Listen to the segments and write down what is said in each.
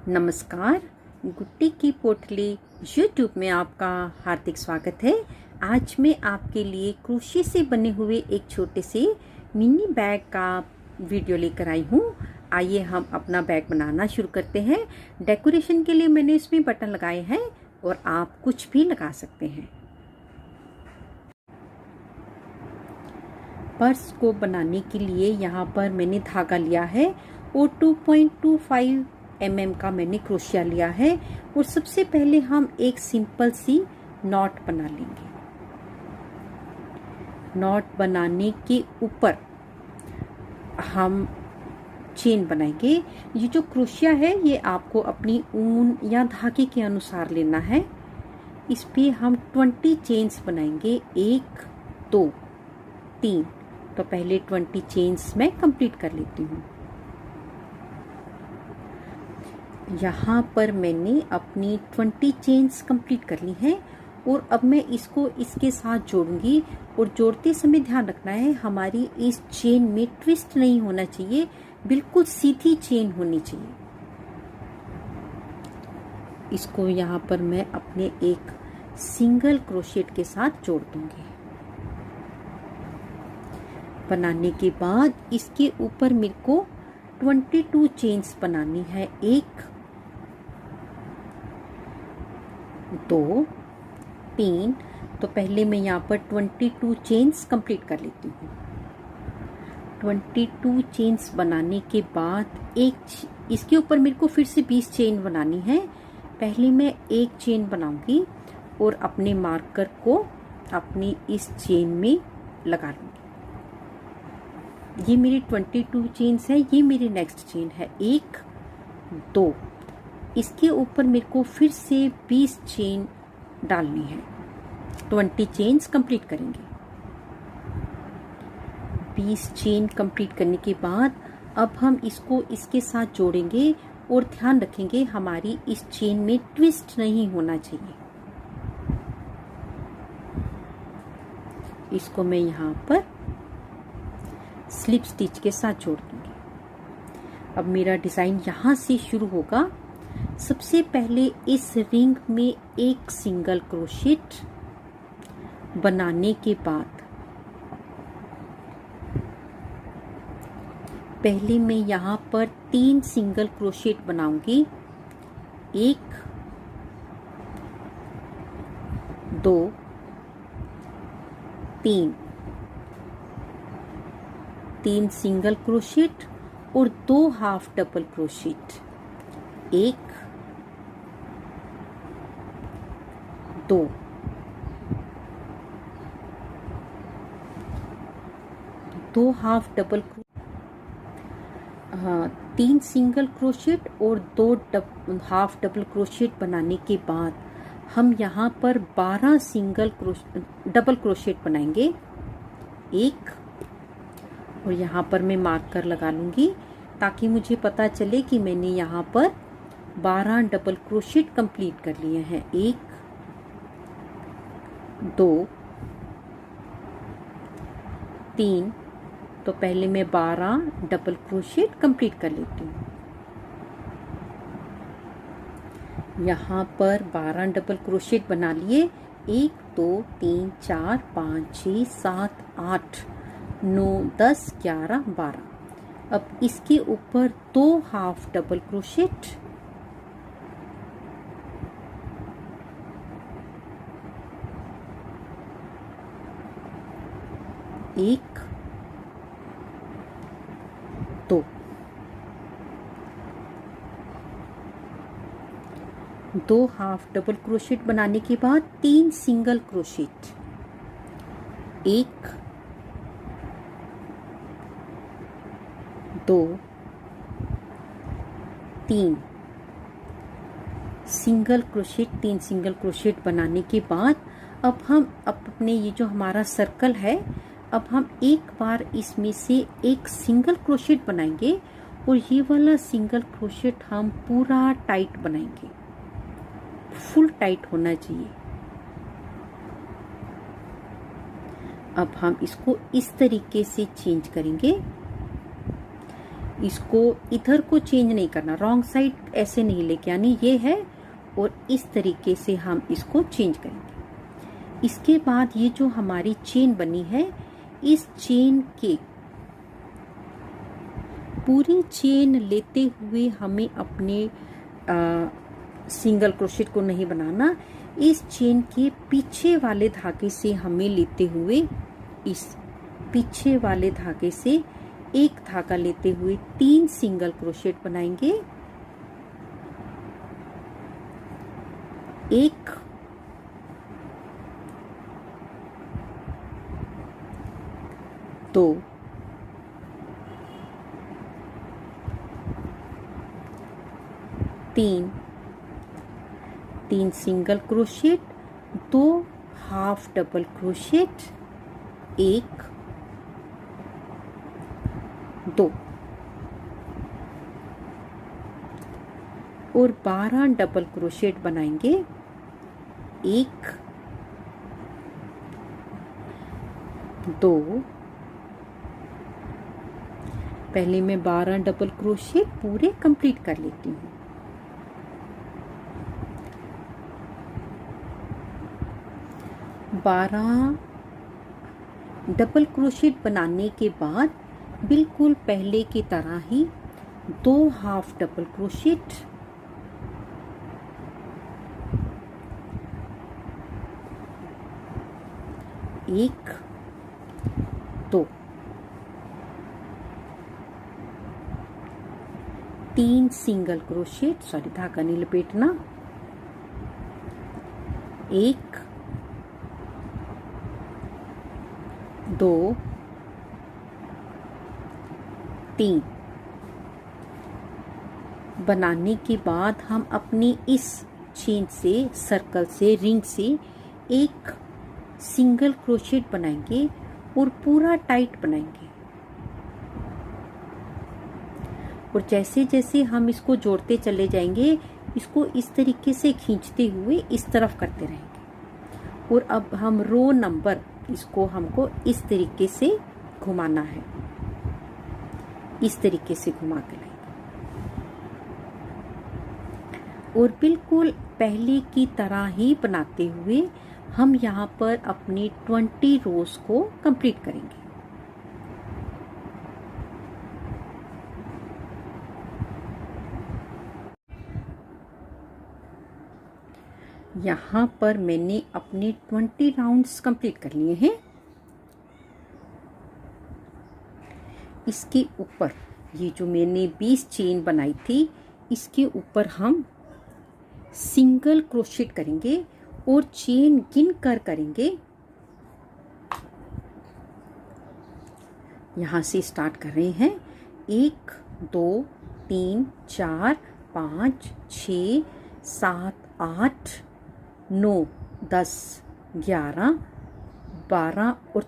नमस्कार, गुट्टी की पोटली यूट्यूब में आपका हार्दिक स्वागत है। आज मैं आपके लिए क्रोशे से बने हुए एक छोटे से मिनी बैग का वीडियो लेकर आई हूँ। आइए हम अपना बैग बनाना शुरू करते हैं। डेकोरेशन के लिए मैंने इसमें बटन लगाए हैं और आप कुछ भी लगा सकते हैं। पर्स को बनाने के लिए यहाँ पर मैंने धागा लिया है और 2.25 mm का मैंने क्रोशिया लिया है और सबसे पहले हम एक सिंपल सी नॉट बना लेंगे। नॉट बनाने के ऊपर हम चेन बनाएंगे। ये जो क्रोशिया है ये आपको अपनी ऊन या धागे के अनुसार लेना है। इस पे हम 20 चेन्स बनाएंगे, 1 2 3। तो पहले 20 चेन्स मैं कंप्लीट कर लेती हूँ। यहाँ पर मैंने अपनी 20 चेन्स कंप्लीट कर ली हैं और अब मैं इसको इसके साथ जोड़ूंगी। और जोड़ते समय ध्यान रखना है हमारी इस चेन में ट्विस्ट नहीं होना चाहिए, बिल्कुल सीधी चेन होनी चाहिए। इसको यहाँ पर मैं अपने एक सिंगल क्रोशेट के साथ जोड़ दूंगी। बनाने के बाद इसके ऊपर मेरे को 22 चेन्स बनानी है, 1 2 3। तो पहले मैं यहाँ पर 22 चेन्स कंप्लीट कर लेती हूँ। 22 चेन्स बनाने के बाद इसके ऊपर मेरे को फिर से 20 चेन बनानी है। पहले मैं एक चेन बनाऊंगी और अपने मार्कर को अपनी इस चेन में लगा लूंगी। ये मेरी 22 चेन्स है, ये मेरी नेक्स्ट चेन है, 1 2। इसके ऊपर मेरे को फिर से 20 चेन डालनी है। 20 चेन्स कंप्लीट करेंगे। 20 चेन कंप्लीट करने के बाद अब हम इसको इसके साथ जोड़ेंगे और ध्यान रखेंगे हमारी इस चेन में ट्विस्ट नहीं होना चाहिए। इसको मैं यहाँ पर स्लिप स्टिच के साथ जोड़ दूंगी। अब मेरा डिजाइन यहाँ से शुरू होगा। सबसे पहले इस रिंग में एक सिंगल क्रोशेट बनाने के बाद पहले मैं यहाँ पर 3 सिंगल क्रोशेट बनाऊंगी, 1 2 3 सिंगल क्रोशेट और 2 half double crochet, 1 2 2 half double 3 single crochet और 2 हाफ डबल क्रोशेट बनाने के बाद हम यहाँ पर 12 डबल क्रोशेट बनाएंगे, 1। और यहाँ पर मैं मार्कर लगा लूंगी ताकि मुझे पता चले कि मैंने यहाँ पर 12 डबल क्रोशेट कंप्लीट कर लिए हैं, 1 2 3। तो पहले मैं 12 डबल क्रोशेट कंप्लीट कर लेती हूँ। यहाँ पर 12 डबल क्रोशेट बना लिए, 1 2 3 4 5 6 7 8 9 10 11 12। अब इसके ऊपर 2 half double crochet, 1 2 2 half double crochet बनाने के बाद 3 single crochet, 1 2 3 single crochet, 3 single crochet बनाने के बाद अब हम अपने ये जो हमारा सर्कल है, अब हम एक बार इसमें से एक सिंगल क्रोशेट बनाएंगे और ये वाला सिंगल क्रोशेट हम पूरा टाइट बनाएंगे, फुल टाइट होना चाहिए। अब हम इसको इस तरीके से चेंज करेंगे। इसको इधर को चेंज नहीं करना, रॉन्ग साइड ऐसे नहीं लेके आनी, ये है और इस तरीके से हम इसको चेंज करेंगे। इसके बाद ये जो हमारी चेन बनी है, इस चेन के पूरी चेन लेते हुए हमें अपने सिंगल क्रोशेट को नहीं बनाना। इस चेन के पीछे वाले धागे से हमें लेते हुए, इस पीछे वाले धागे से एक धागा लेते हुए 3 सिंगल क्रोशेट बनाएंगे। 1 2 3 single crochet, 2 half double crochet, 1 2 और 12 डबल क्रोशेट बनाएंगे। 1 2 पहले मैं 12 डबल क्रोशेट पूरे कंप्लीट कर लेती हूँ। 12 डबल क्रोशेट बनाने के बाद बिल्कुल पहले की तरह ही 2 half double crochet, 1 2 3 single crochet, sorry धागा नहीं लपेटना, 1 2 3 बनाने के बाद हम अपनी इस चेन से, सर्कल से, रिंग से एक सिंगल क्रोशेट बनाएंगे और पूरा टाइट बनाएंगे। और जैसे जैसे हम इसको जोड़ते चले जाएंगे, इसको इस तरीके से खींचते हुए इस तरफ करते रहेंगे। और अब हम रो नंबर, इसको हमको इस तरीके से घुमाना है, इस तरीके से घुमा के लाएंगे। और बिल्कुल पहले की तरह ही बनाते हुए हम यहाँ पर अपनी 20 रोज को कंप्लीट करेंगे। यहाँ पर मैंने अपने 20 राउंड्स कंप्लीट कर लिए हैं। इसके ऊपर ये जो मैंने 20 चेन बनाई थी, इसके ऊपर हम सिंगल क्रोशेट करेंगे और चेन गिन कर करेंगे। यहाँ से स्टार्ट कर रहे हैं, 1 2 3 4 5 6 7 8 9 10 11 12 और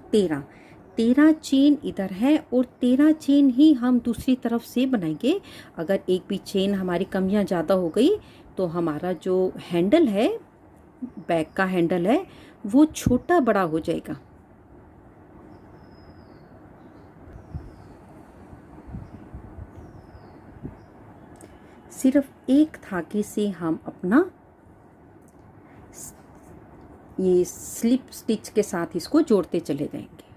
13 चेन इधर है और 13 चेन ही हम दूसरी तरफ से बनाएंगे। अगर एक भी चेन हमारी कम या ज़्यादा हो गई तो हमारा जो हैंडल है, बैग का हैंडल है, वो छोटा बड़ा हो जाएगा। सिर्फ एक धागे से हम अपना ये स्लिप स्टिच के साथ इसको जोड़ते चले जाएंगे।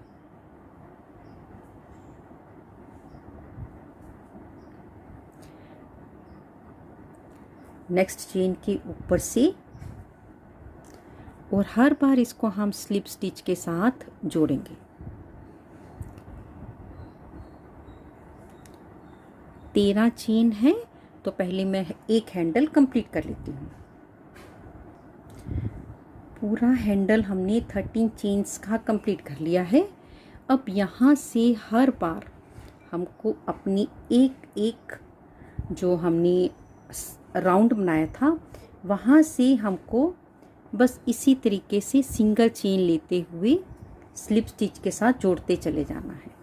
नेक्स्ट चेन के ऊपर से, और हर बार इसको हम स्लिप स्टिच के साथ जोड़ेंगे। तेरह चेन है तो पहले मैं एक हैंडल कंप्लीट कर लेती हूँ। पूरा हैंडल हमने 13 चेन्स का कंप्लीट कर लिया है। अब यहाँ से हर बार हमको अपनी एक एक जो हमने राउंड बनाया था, वहाँ से हमको बस इसी तरीके से सिंगल चेन लेते हुए स्लिप स्टिच के साथ जोड़ते चले जाना है।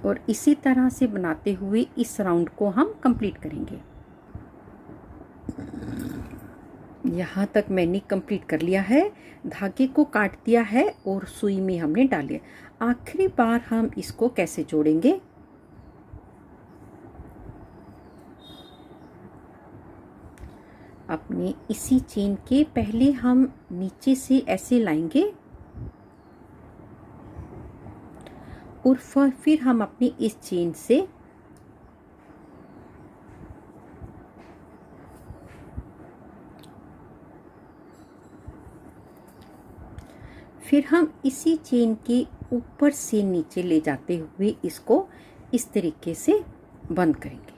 और इसी तरह से बनाते हुए इस राउंड को हम कंप्लीट करेंगे। यहाँ तक मैंने कंप्लीट कर लिया है, धागे को काट दिया है और सुई में हमने डाल लिया। आखिरी बार हम इसको कैसे जोड़ेंगे, अपने इसी चेन के पहले हम नीचे से ऐसे लाएंगे और फिर हम अपनी इस चेन से फिर हम इसी चेन के ऊपर से नीचे ले जाते हुए इसको इस तरीके से बंद करेंगे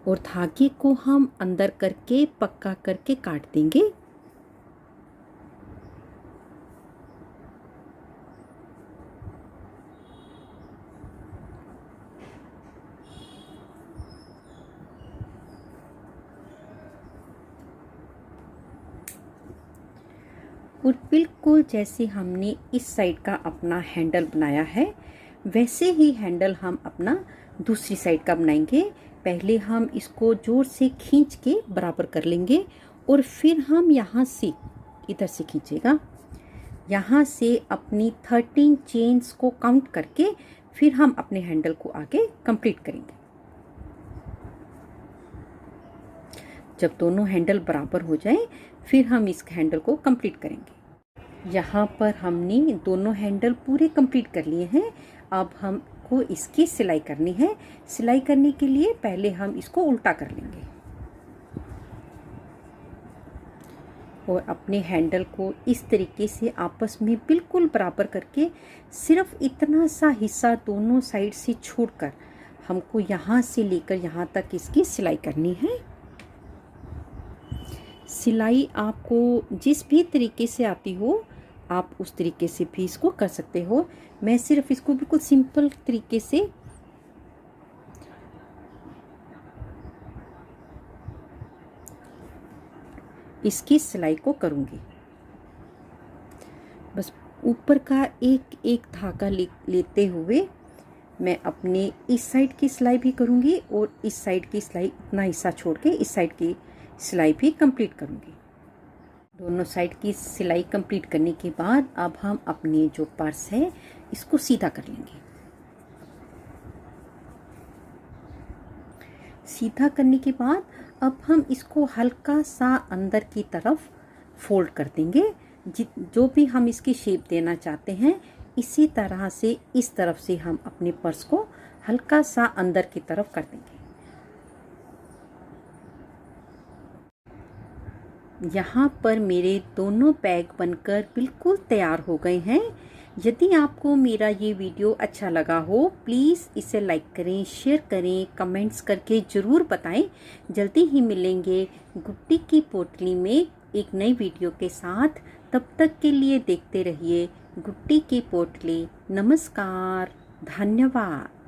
और धागे को हम अंदर करके पक्का करके काट देंगे। और बिल्कुल जैसे हमने इस साइड का अपना हैंडल बनाया है वैसे ही हैंडल हम अपना दूसरी साइड का बनाएंगे। पहले हम इसको जोर से खींच के बराबर कर लेंगे और फिर हम यहाँ से इधर से खींचेगा, यहाँ से अपनी 13 चेन्स को काउंट करके फिर हम अपने हैंडल को आगे कंप्लीट करेंगे। जब दोनों हैंडल बराबर हो जाए फिर हम इस हैंडल को कंप्लीट करेंगे। यहाँ पर हमने दोनों हैंडल पूरे कंप्लीट कर लिए हैं। अब हमको इसकी सिलाई करनी है। सिलाई करने के लिए पहले हम इसको उल्टा कर लेंगे और अपने हैंडल को इस तरीके से आपस में बिल्कुल बराबर करके सिर्फ इतना सा हिस्सा दोनों साइड से छोड़कर हमको यहाँ से लेकर यहाँ तक इसकी सिलाई करनी है। सिलाई आपको जिस भी तरीके से आती हो आप उस तरीके से भी इसको कर सकते हो। मैं सिर्फ इसको बिल्कुल सिंपल तरीके से इसकी सिलाई को करूँगी। बस ऊपर का एक एक धागा लेते हुए मैं अपने इस साइड की सिलाई भी करूँगी और इस साइड की सिलाई इतना हिस्सा छोड़ के इस साइड की सिलाई भी कंप्लीट करूँगी। दोनों साइड की सिलाई कंप्लीट करने के बाद अब हम अपने जो पर्स है इसको सीधा कर लेंगे। सीधा करने के बाद अब हम इसको हल्का सा अंदर की तरफ फोल्ड कर देंगे। जो भी हम इसकी शेप देना चाहते हैं इसी तरह से इस तरफ से हम अपने पर्स को हल्का सा अंदर की तरफ कर देंगे। यहाँ पर मेरे दोनों बैग बनकर बिल्कुल तैयार हो गए हैं। यदि आपको मेरा ये वीडियो अच्छा लगा हो प्लीज़ इसे लाइक करें, शेयर करें, कमेंट्स करके ज़रूर बताएं। जल्दी ही मिलेंगे गुड्डी की पोटली में एक नई वीडियो के साथ। तब तक के लिए देखते रहिए गुड्डी की पोटली। नमस्कार, धन्यवाद।